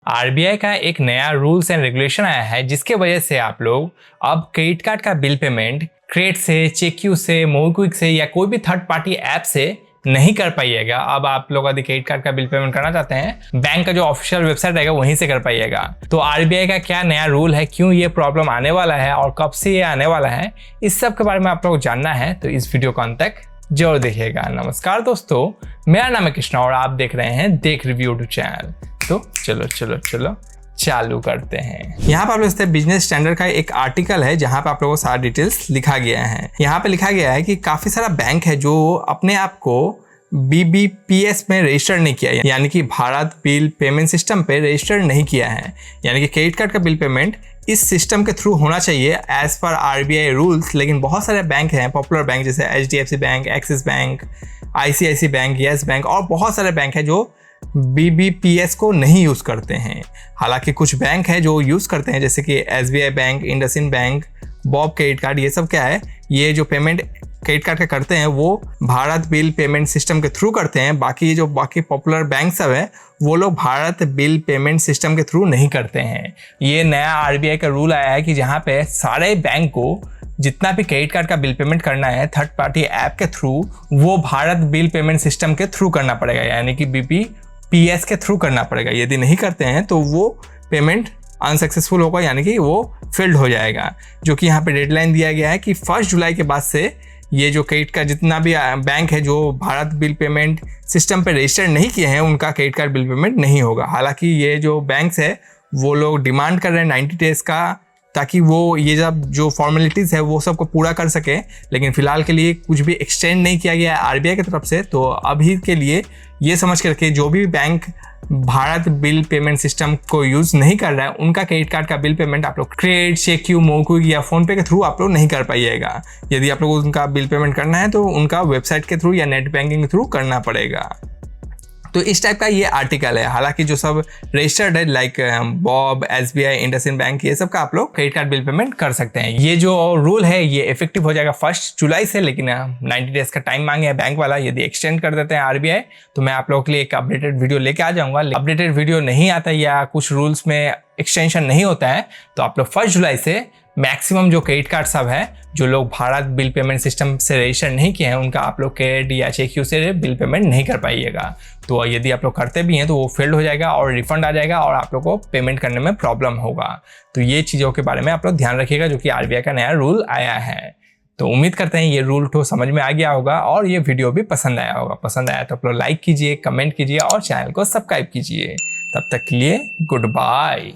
RBI का एक नया रूल्स एंड रेगुलेशन आया है जिसके वजह से आप लोग अब क्रेडिट कार्ड का बिल पेमेंट क्रेड से, चेक्यू से, मोबिक्विक से या कोई भी थर्ड पार्टी ऐप से नहीं कर पाइएगा। अब आप लोग यदि क्रेडिट कार्ड का बिल पेमेंट करना चाहते हैं, बैंक का जो ऑफिशियल वेबसाइट रहेगा वहीं से कर पाइएगा। तो आरबीआई का क्या नया रूल है, क्यों ये प्रॉब्लम आने वाला है और कब से ये आने वाला है, इस सब के बारे में आप लोग जानना है तो इस वीडियो को अंत तक जरूर देखिएगा। नमस्कार दोस्तों, मेरा नाम है कृष्णा और आप देख रहे हैं देख रिव्यू टू चैनल। तो चलो चालू करते हैं। यहाँ पे आप लोग बिजनेस स्टैंडर्ड का एक आर्टिकल है जहाँ पे आप लोगों को सारा डिटेल्स लिखा गया है। यहाँ पे लिखा गया है कि काफ़ी सारा बैंक है जो अपने आप को BBPS में रजिस्टर नहीं किया है, यानी कि भारत बिल पेमेंट सिस्टम पे रजिस्टर नहीं किया है। यानी कि क्रेडिट कार्ड का बिल पेमेंट इस सिस्टम के थ्रू होना चाहिए एज पर आरबीआई रूल्स। लेकिन बहुत सारे बैंक हैं, पॉपुलर बैंक जैसे HDFC bank, axis bank, ICICI bank, yes bank और बहुत सारे बैंक हैं जो BBPS को नहीं यूज़ करते हैं। हालांकि कुछ बैंक है जो यूज़ करते हैं जैसे कि SBI bank, IndusInd bank, Bob credit card. ये सब क्या है, ये जो पेमेंट क्रेडिट कार्ड का करते हैं वो भारत बिल पेमेंट सिस्टम के थ्रू करते हैं। बाकी पॉपुलर बैंक सब है वो लोग भारत बिल पेमेंट सिस्टम के थ्रू नहीं करते हैं। ये नया आरबीआई का रूल आया है कि जहाँ पे सारे बैंक को जितना भी क्रेडिट कार्ड का बिल पेमेंट करना है थर्ड पार्टी ऐप के थ्रू, वो भारत बिल पेमेंट सिस्टम के थ्रू करना पड़ेगा, यानी कि BBPS के थ्रू करना पड़ेगा। यदि नहीं करते हैं तो वो पेमेंट अनसक्सेसफुल होगा, यानी कि वो फेल्ड हो जाएगा। जो कि यहाँ पे डेडलाइन दिया गया है कि 1 जुलाई के बाद से ये जो क्रेडिट कार्ड जितना भी बैंक है जो भारत बिल पेमेंट सिस्टम पे रजिस्टर नहीं किए हैं उनका क्रेडिट कार्ड बिल पेमेंट नहीं होगा। हालांकि ये जो बैंक्स है वो लोग डिमांड कर रहे हैं 90 डेज़ का, ताकि वो ये जो फॉर्मेलिटीज़ है वो सबको पूरा कर सके। लेकिन फिलहाल के लिए कुछ भी एक्सटेंड नहीं किया गया है आरबीआई की तरफ से। तो अभी के लिए ये समझ करके जो भी bank Bharat bill payment system को यूज़ नहीं कर रहा है उनका क्रेडिट कार्ड का बिल पेमेंट आप लोग क्रेड, चेक्यू, मोबिक्विक या फ़ोनपे के थ्रू आप लोग नहीं कर पाइएगा। यदि आप लोग उनका बिल पेमेंट करना है तो उनका वेबसाइट के थ्रू या नेट बैंकिंग के थ्रू करना पड़ेगा। तो इस टाइप का ये आर्टिकल है। हालांकि जो सब रजिस्टर्ड है like Bob, SBI, IndusInd bank, ये सब का आप लोग क्रेडिट कार्ड बिल पेमेंट कर सकते हैं। ये जो रूल है ये इफेक्टिव हो जाएगा 1 जुलाई से, लेकिन 90 डेज़ का टाइम मांगे है बैंक वाला। यदि एक्सटेंड कर देते हैं आरबीआई तो मैं आप लोगों के लिए एक अपडेटेड वीडियो लेके आ जाऊँगा। अपडेटेड वीडियो नहीं आता या कुछ रूल्स में एक्सटेंशन नहीं होता है तो आप लोग 1 जुलाई से मैक्सिमम जो क्रेडिट कार्ड सब है जो लोग भारत बिल पेमेंट सिस्टम से रजिस्टर नहीं किए हैं उनका आप लोग क्रेडिट या चेक्यू से बिल पेमेंट नहीं कर पाइएगा। तो यदि आप लोग करते भी हैं तो वो फेल्ड हो जाएगा और रिफंड आ जाएगा और आप लोग को पेमेंट करने में प्रॉब्लम होगा। तो ये चीज़ों के बारे में आप लोग ध्यान रखिएगा जो कि आरबीआई का नया रूल आया है। तो उम्मीद करते हैं ये रूल तो समझ में आ गया होगा और ये वीडियो भी पसंद आया होगा। पसंद आया तो आप लोग लाइक कीजिए, कमेंट कीजिए और चैनल को सब्सक्राइब कीजिए। तब तक के लिए गुड बाय।